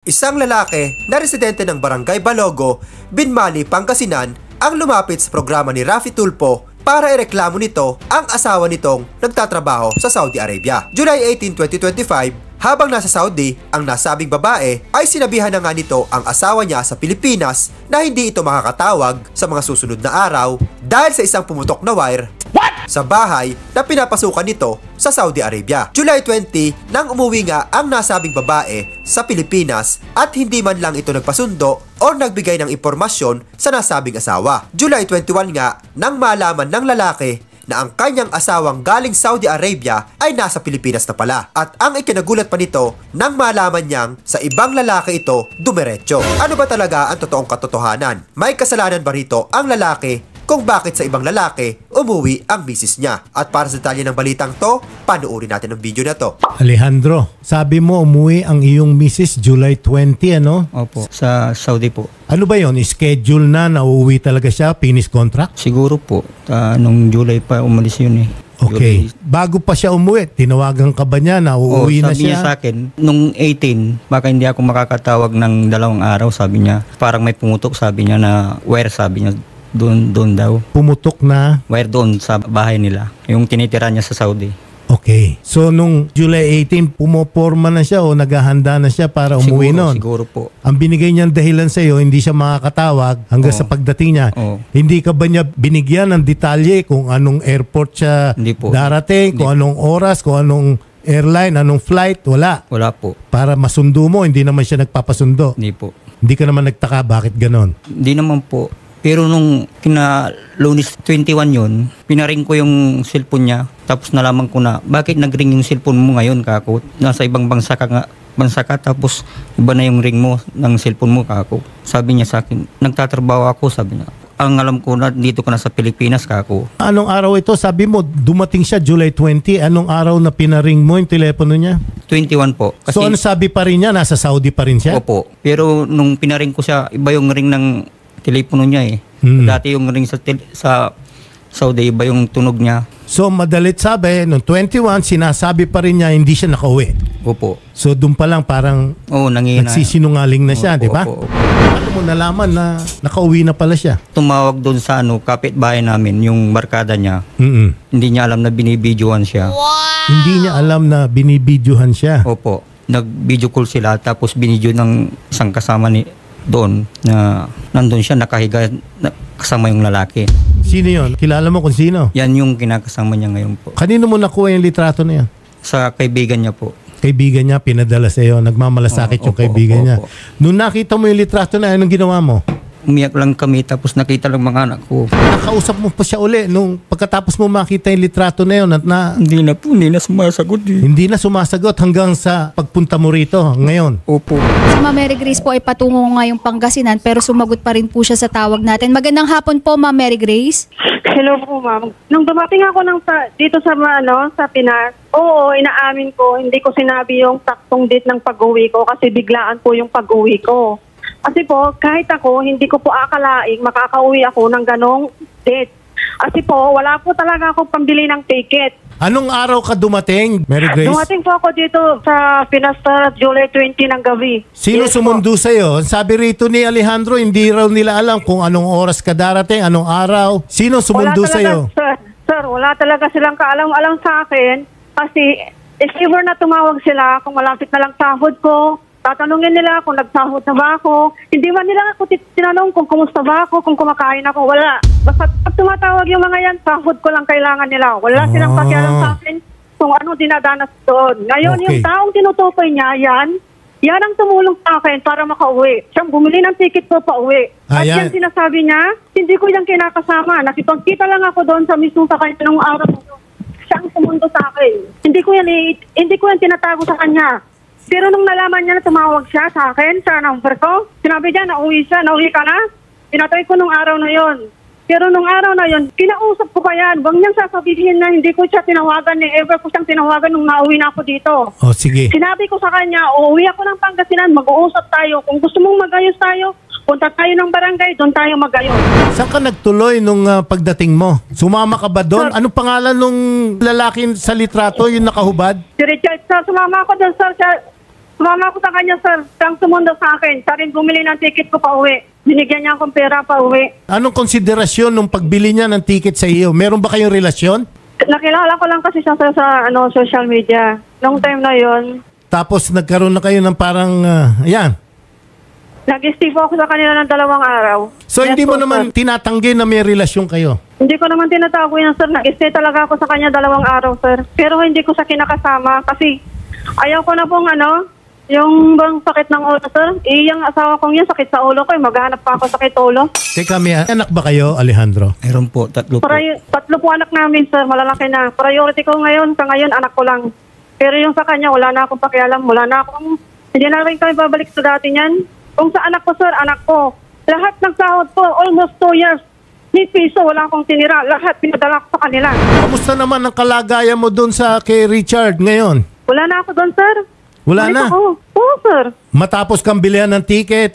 Isang lalaki na residente ng Barangay Balogo, Binmali, Pangasinan ang lumapit sa programa ni Raffy Tulfo para ireklamo nito ang asawa nitong nagtatrabaho sa Saudi Arabia. July 18, 2025, habang nasa Saudi, ang nasabing babae ay sinabihan na nga nito ang asawa niya sa Pilipinas na hindi ito makakatawag sa mga susunod na araw dahil sa isang pumutok na wire sa bahay na pinapasukan nito sa Saudi Arabia. July 20 nang umuwi nga ang nasabing babae sa Pilipinas at hindi man lang ito nagpasundo o nagbigay ng impormasyon sa nasabing asawa. July 21 nga nang malaman ng lalaki na ang kanyang asawang galing Saudi Arabia ay nasa Pilipinas na pala. At ang ikinagulat pa nito nang malaman niyang sa ibang lalaki ito dumiretso. Ano ba talaga ang totoong katotohanan? May kasalanan ba rito ang lalaki kung bakit sa ibang lalaki umuwi ang misis niya? At para sa detalye ng balitang to, panuorin natin ang video na to. Alejandro, sabi mo umuwi ang iyong misis July 20, ano? Opo, sa Saudi po. Ano ba yon? Schedule na uuwi talaga siya? Finish contract? Siguro po, nung July pa umalis yun eh. Okay. July. Bago pa siya umuwi, tinawagan ka ba niya na uuwi na siya? Sabi niya sa akin, nung 18, baka hindi ako makakatawag ng 2 araw, sabi niya. Parang may pumutok, sabi niya na wire, sabi niya. Doon daw. Pumutok na? Wire doon sa bahay nila. Yung tinitira niya sa Saudi. Okay. So, nung July 18, pumoporma na siya o naghahanda na siya para umuwi nun? Siguro po. Ang binigay niyang dahilan sa iyo, hindi siya makakatawag hanggang sa pagdating niya. Hindi ka ba niya binigyan ng detalye kung anong airport siya darating, kung anong oras, kung anong airline, anong flight? Wala. Wala po. Para masundo mo, hindi naman siya nagpapasundo? Hindi po. Hindi ka naman nagtaka, bakit ganon? Hindi naman po. Pero nung Lunes 21 yun, pinaring ko yung cellphone niya. Tapos nalaman ko na, bakit nag-ring yung cellphone mo ngayon, kako? Nasa ibang bansa ka, tapos iba na yung ring mo ng cellphone mo, kako. Sabi niya sa akin, nagtatrabaho ako, sabi niya. Ang alam ko na, dito ka na sa Pilipinas, kako. Anong araw ito? Sabi mo, dumating siya July 20. Anong araw na pinaring mo yung telepono niya? 21 po. Kasi, so ano sabi pa rin niya? Nasa Saudi pa rin siya? Opo. Pero nung pinaring ko siya, iba yung ring ng telepono niya eh. Dati yung ring sa Saudi, iba yung tunog niya. So madalit sabi, noong 21, sinasabi pa rin niya hindi siya nakauwi. Opo. So doon pa lang parang nagsisinungaling na siya, di ba? Ano mo nalaman na nakauwi na pala siya? Tumawag doon sa kapitbahay namin, yung barkada niya. Hindi niya alam na binibidyohan siya. Wow! Hindi niya alam na binibidyohan siya? Opo. Nag-video call sila, tapos binidyo ng isang kasama doon na nandun siya nakahiga kasama yung lalaki. Sino yun? Kilala mo kung sino? Yan yung kinakasama niya ngayon po. Kanino mo nakuha yung litrato na yan? Sa kaibigan niya po. Kaibigan niya, pinadala sa iyo. Nagmamalasakit yung kaibigan niya. Nung nakita mo yung litrato na, anong ginawa mo? Umiyak lang kami, tapos nakita lang mga anak ko. Nakausap mo pa siya uli nung pagkatapos mo makita yung litrato na yun at Hindi na sumasagot eh. Hindi na sumasagot hanggang sa pagpunta mo rito ngayon? Opo. Si Ma'am Mary Grace po ay patungo ngayong Pangasinan pero sumagot pa rin po siya sa tawag natin. Magandang hapon po, Ma'am Mary Grace. Hello po, ma'am. Nung dumating ako dito sa Pinas, oo, inaamin ko, hindi ko sinabi yung taktong date ng pag-uwi ko kasi biglaan po yung pag-uwi ko. Kasi po, kahit ako, hindi ko po akalaing makakauwi ako ng ganong date. Kasi po, wala po talaga ako pambili ng ticket. Anong araw ka dumating, Mary Grace? Dumating po ako dito sa Pinas sa July 20 ng gabi. Sino sumundo sa'yo? Sabi rito ni Alejandro, hindi raw nila alam kung anong oras ka darating, anong araw. Sino sumundo sa'yo? Sir, wala talaga silang kaalam-alam sa akin. Kasi if ever na tumawag sila, kung malapit na lang sahod ko, tatanungin nila kung nagsahod na ba ako. Hindi man nila ako tinanong kung kumusta ba ako, kung kumakain ako. Wala. Basta pag tumatawag yung mga yan, sahod ko lang kailangan nila. Wala silang pakialam sa akin kung ano dinadanas doon. Ngayon, yung taong tinutukoy niya, yan ang tumulong sa akin para makauwi. Siyang bumili ng ticket ko pa uwi. At yan sinasabi niya, hindi ko yung kinakasama. Nakipagkita lang ako doon sa mismong sa kanya nung araw. Siyang tumundo sa akin. Hindi ko yan tinatago sa kanya. Pero nung nalaman niya na tumawag siya sa akin, sa number ko, sinabi niya, nauwi ka na? Pinatay ko nung araw na yon. Pero nung araw na yon, kinausap ko pa yan. Huwag niyang sasabihin na hindi ko siya tinawagan, ever ko siyang tinawagan nung nauwi na ako dito. Oh, sige. Sinabi ko sa kanya, uuwi ako ng Pangasinan, mag-uusap tayo. Kung gusto mong magayos tayo, punta tayo ng barangay, doon tayo magayos. Saan ka nagtuloy nung pagdating mo? Sumama ka ba doon? Anong pangalan nung lalaki sa litrato, yung nakahubad? Si Richard, sir, sumama ako doon, sir. Sumama ako sa kanya, sir. Siyang sumundo sa akin. Siya rin bumili ng ticket ko pa uwi. Binigyan niya akong pera pa uwi. Anong konsiderasyon nung pagbili niya ng ticket sa iyo? Meron ba kayong relasyon? Nakilala ko lang kasi siya sa social media. Nung time na yon. Tapos nagkaroon na kayo ng parang, ayan. Nag-stay po ako sa kanila ng 2 araw. So hindi mo po, naman sir. tinatanggi na may relasyon kayo? Hindi ko naman tinatago yan, sir. Nag-stay talaga ako sa kanya 2 araw, sir. Pero hindi ko siya kinakasama kasi ayaw ko na pong yung bang sakit ng ulo, sir. Yung asawa kong yun, sakit sa ulo ko. Maghanap pa ako sakit ulo. Teka, may anak ba kayo, Alejandro? Meron po, 3 po. 3 po anak namin, sir. Malalaki na. Priority ko ngayon, sa ngayon, anak ko lang. Pero yung sa kanya, wala na akong pakialam. Hindi na rin kami babalik sa dati niyan. Kung sa anak ko, sir, anak ko. Lahat ng sahod ko, almost 2 years. Ni piso, wala akong tinira. Lahat pinadala ko sa kanila. Kamusta naman ang kalagayan mo doon sa kay Richard ngayon? Wala na ako doon, sir. Wala na? Oo, sir. Matapos kang bilihan ng ticket,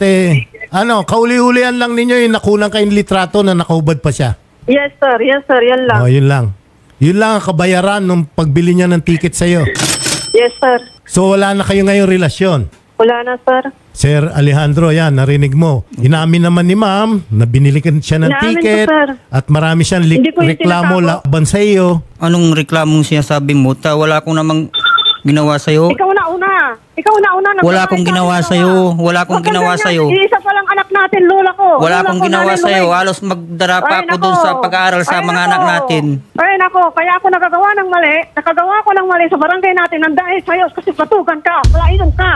kauli-ulian lang ninyo yung nakulang kayong litrato na nakahubad pa siya. Yes, sir. Yes, sir. Yan lang. Oh, yun lang. Yun lang ang kabayaran nung pagbili niya ng ticket sa'yo. Yes, sir. So wala na kayo ngayong relasyon? Wala na, sir. Sir Alejandro, yan, narinig mo. Inamin naman ni ma'am na binili siya ng Inaamin ticket ko, sir. at marami siyang Hindi ko yung reklamo tinatago. laban sa iyo. Anong reklamong sinasabi mo? Wala akong namang ginawa sa'yo. Ikaw na una. Wala akong ginawa sa'yo. Wala akong ginawa sa'yo. Isa pa lang anak natin, lola ko. Wala Lola akong ko, ginawa nanay sa'yo. Luway. Halos magdara pa Ay, ako nako. doon sa pag-aaral sa Ay, mga nako. anak natin. Ay, nako. Kaya ako nakagawa ng mali. Nakagawa ko ng mali sa barangay natin ng dahil sa'yo kasi patugan ka. Palainom ka.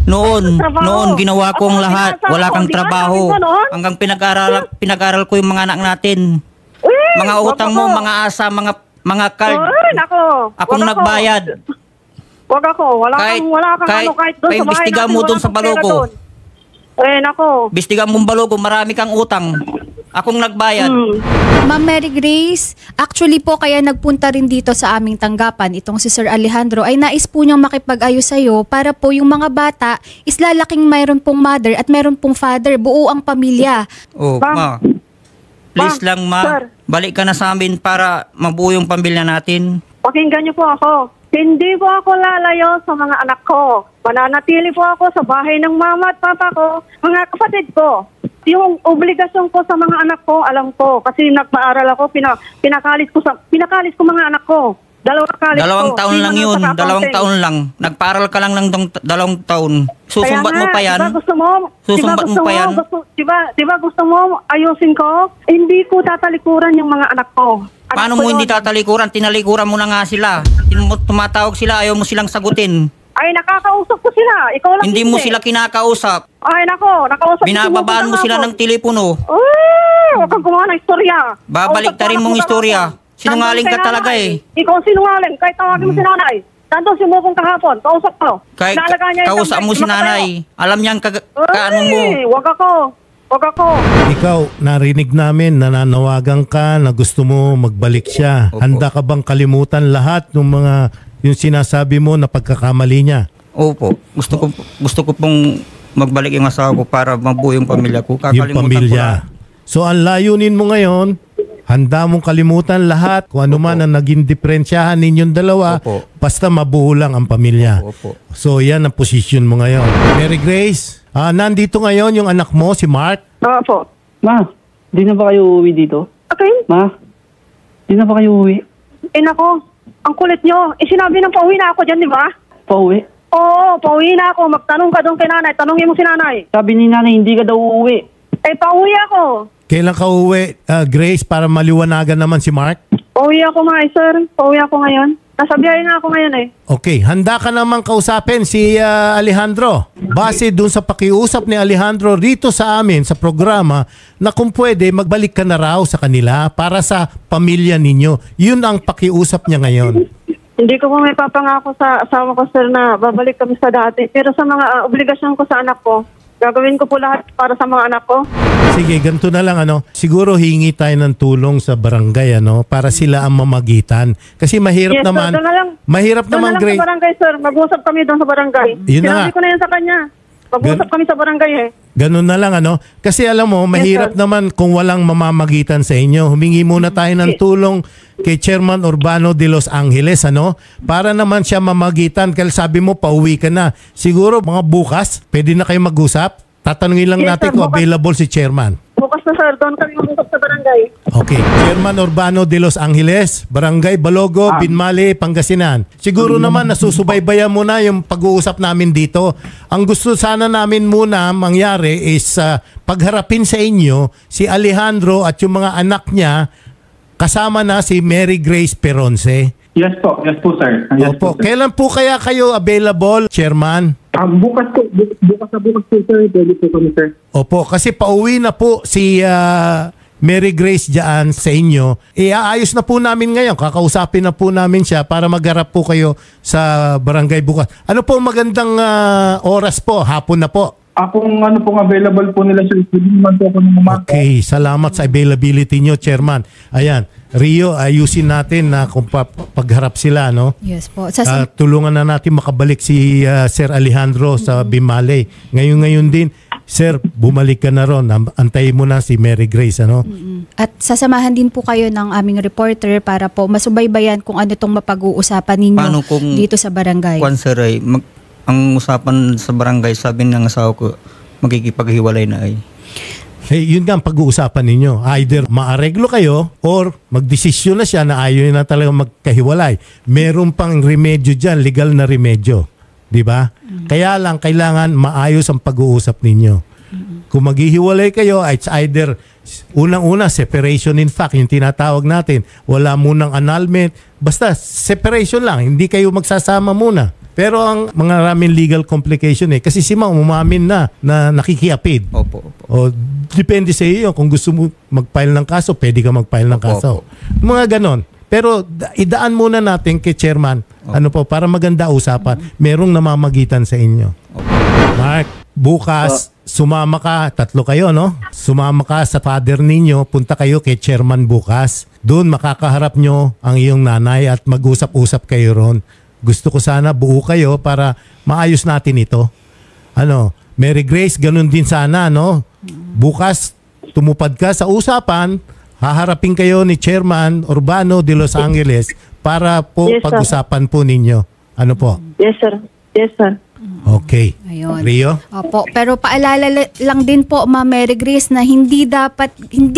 Noon ginawa ko ang lahat. Wala kang Di ba? trabaho. Sabi ko noon? Hanggang pinag-aral ko yung mga anak natin. Uy, Mga wag utang ako. mo, mga asa, mga card. Ay, nako. Akong Wag ako. nagbayad. Wag ako. Wala kang kahit kahit doon sa bahay paimbestiga natin. mo wala doon sa kang pera Balogo. doon. Ay, nako. Bistigan mong Balogo, marami kang utang. Akong nagbayad. Ma'am Mary Grace, actually po kaya nagpunta rin dito sa aming tanggapan itong si Sir Alejandro ay nais po niyang makipag-ayos sa'yo para po yung mga bata is lalaking mayroon pong mother at mayroon pong father, buo ang pamilya. Oh, Ma'am. ma. Please Ma'am, lang, ma. sir. Balik ka na sa amin para mabuo yung pamilya natin. Pakinggan niyo po ako. Hindi po ako lalayo sa mga anak ko. Mananatili po ako sa bahay ng mama at papa ko, mga kapatid ko. Yung obligasyon ko sa mga anak ko, alam ko. Kasi nagpaaral ako, pinakalis ko mga anak ko. Dalawang taon lang yun. 2 taon lang. Nagparal ka lang ng 2 taon. Susumbat mo pa yan. Diba gusto mo? Susumbat mo pa yan. Diba gusto mo ayusin ko? Hindi ko tatalikuran yung mga anak ko. Paano mo hindi tatalikuran? Tinalikuran mo na nga sila. Tumatawag sila, ayaw mo silang sagutin. Ay, nakakausap ko sila. Ikaw lang Hindi mo sila kinakausap. Ay, nakausap ko Binababaan mo sila ng telepono. Huwag kang gumawa ng istorya. Babaliktarin mong istorya. Sinungaling ka talaga eh. Ikaw sinungaling. Kahit tawagin mo si nanay. Nandun si Mukong kahapon. Kausap ko. Kahit Nalaga niya isang kausap mo si beses, nanay. Alam niyang kaano mo. Ay, Huwag ako. Ikaw, narinig namin, nananawagan ka na gusto mo magbalik siya. Opo. Handa ka bang kalimutan lahat ng mga yung sinasabi mo na pagkakamali niya? Opo. Gusto ko pong magbalik yung asawa ko para mabuo yung pamilya ko. Yung Kakalimutan ko pamilya. na. So ang layunin mo ngayon, handa mong kalimutan lahat kung ano man ang naging diferensyahan ninyong dalawa, Opo. basta mabuo lang ang pamilya. Opo. So yan ang posisyon mo ngayon. Mary Grace, nandito ngayon yung anak mo, si Mark. Po. Ma, di na ba kayo uuwi dito? Okay. Ma, di na ba kayo uuwi? Nako. Ang kulit nyo. Sinabi ng pauwi na ako dyan, di ba? Pauwi? Oo, pauwi na ako. Magtanong ka doon kay nanay. Tanongin mo si nanay. Sabi ni nanay, hindi ka daw uuwi. Pauwi ako. Kailan ka uwi, Grace, para maliwanagan naman si Mark? Pauwi ako nga, sir. Pauwi ako ngayon. Nasa biyahe nga ako ngayon Okay, handa ka namang kausapin si Alejandro. Base dun sa pakiusap ni Alejandro rito sa amin sa programa na kung pwede magbalik ka na raw sa kanila para sa pamilya ninyo. Yun ang pakiusap niya ngayon. Hindi ko po may papangako sa asawa ko, sir, na babalik kami sa dati. Pero sa mga obligasyon ko sa anak ko, gagawin ko po lahat para sa mga anak ko. Sige, ganito na lang siguro hingi tayo ng tulong sa barangay para sila ang mamagitan. Kasi mahirap Yes, sir, naman. doon na lang. Mahirap Doon naman, na lang Grace. sa barangay, sir. Mag-usap kami doon sa barangay. Yun na Sinabi nga. ko na yan sa kanya. Mag-usap kami sa barangay Ganun na lang ano. Kasi alam mo, mahirap naman kung walang mamamagitan sa inyo. Humingi muna tayo ng tulong kay Chairman Urbano de Los Angeles ano. Para naman siya mamagitan. Kasi sabi mo, pauwi ka na. Siguro mga bukas, pwede na kayo mag-usap. Tatanungin lang natin kung available si Chairman. Bukas na sir, doon kami mag-usap sa barangay. Okay. Chairman Urbano de Los Angeles, Barangay Balogo, Binmali, Pangasinan. Siguro naman nasusubaybayan mo na yung pag-uusap namin dito. Ang gusto sana namin muna mangyari is pagharapin sa inyo si Alejandro at yung mga anak niya kasama na si Mary Grace Peronce. Yes po sir. Yes Opo. po, sir. Kailan po kaya kayo available, Chairman? Bukas po sir, pwede po kami sir. Opo, kasi pauwi na po si Mary Grace dyan sa inyo. Iaayos na po namin ngayon. Kakausapin na po namin siya para magharap po kayo sa barangay bukas. Ano po magandang oras po? Hapon na po. Kung ano pong available po nila sir, pwede naman po ako ng umaga. Okay, salamat sa availability nyo, Chairman. Ayan, Rio, ayusin natin na kung pagharap sila, no? Yes po. Tulungan na natin makabalik si Sir Alejandro sa Bimale. Ngayon din, Sir, bumalik ka na ron. Antayin mo na si Mary Grace, ano? At sasamahan din po kayo ng aming reporter para po masubaybayan kung ano itong mapag-uusapan ninyo Paano kung dito sa barangay. Kwan sir ay, ang usapan sa barangay, sabi ng asawa ko, magkikipaghiwalay na ay. Yun nga ang pag-uusapan ninyo. Either maareglo kayo or magdesisyon na siya na ayaw na talaga magkahiwalay. Meron pang remedyo dyan, legal na remedyo. Di ba? Kaya lang, kailangan maayos ang pag-uusap ninyo. Kung maghihiwalay kayo, it's either unang-una, separation in fact, yung tinatawag natin. Wala munang annulment. Basta, separation lang. Hindi kayo magsasama muna. Pero ang mga maraming legal complication kasi si Ma'am umamin na nakikiapid. Opo. O depende sa iyo kung gusto mo mag-file ng kaso, pwede ka mag-file ng kaso. Mga ganon. Pero idaan muna natin kay Chairman para maganda usapan. Merong namamagitan sa inyo. Mark, bukas sumama ka, 3 kayo, no? Sumama ka sa father ninyo, punta kayo kay Chairman bukas. Doon makakaharap nyo ang iyong nanay at mag-usap-usap kayo ron. Gusto ko sana buo kayo para maayos natin ito. Mary Grace, ganun din sana, no? Bukas, tumupad ka sa usapan, haharapin kayo ni Chairman Urbano de Los Angeles para po pag-usapan po ninyo. Ano po? Yes sir. Yes sir. Okay. Ayun. Rio? Opo, pero paalala lang din po, Ma'am Mary Grace, na hindi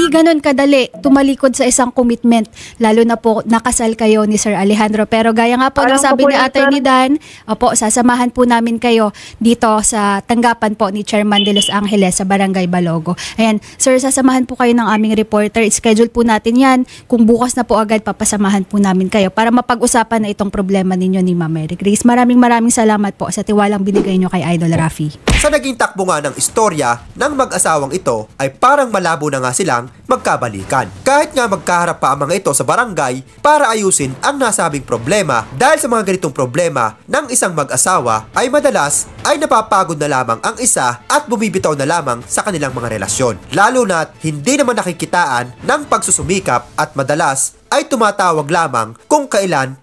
ganun kadali tumalikod sa isang commitment, lalo na po nakasal kayo ni Sir Alejandro. Pero gaya nga po ng sabi ni Atty. Dan, opo, sasamahan po namin kayo dito sa tanggapan po ni Chairman de Los Angeles sa Barangay Balogo. Ayan, Sir, sasamahan po kayo ng aming reporter. Schedule po natin yan. Kung bukas na po agad, papasamahan po namin kayo para mapag-usapan na itong problema ninyo ni Ma'am Mary Grace. Maraming salamat po sa tiwalang binigay nyo kay Idol Rafi. Sa naging takbo nga ng istorya ng mag-asawang ito ay parang malabo na nga silang magkabalikan. Kahit nga magkaharap pa ang mga ito sa barangay para ayusin ang nasabing problema, dahil sa mga ganitong problema ng isang mag-asawa ay madalas ay napapagod na lamang ang isa at bumibitaw na lamang sa kanilang mga relasyon. Lalo na't hindi naman nakikitaan ng pagsusumikap at madalas ay tumatawag lamang kung kailangan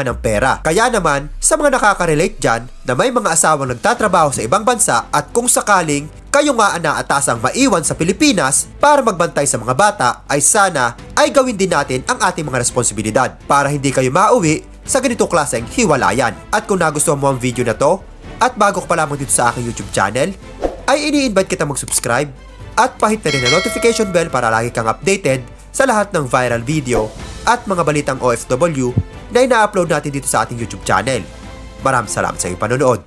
ng pera. Kaya naman, sa mga nakaka-relate dyan na may mga asawang nagtatrabaho sa ibang bansa at kung sakaling kayo nga ang naatasang maiwan sa Pilipinas para magbantay sa mga bata, ay sana ay gawin din natin ang ating mga responsibilidad para hindi kayo mauwi sa ganitong klaseng hiwalayan. At kung nagustuhan mo ang video na to, at bago ka pa lamang dito sa aking YouTube channel, ay ini-invite kita mag-subscribe at pahit na rin ang notification bell para lagi kang updated sa lahat ng viral video at mga balitang OFW na ina-upload natin dito sa ating YouTube channel. Maraming salamat sa iyong panonood.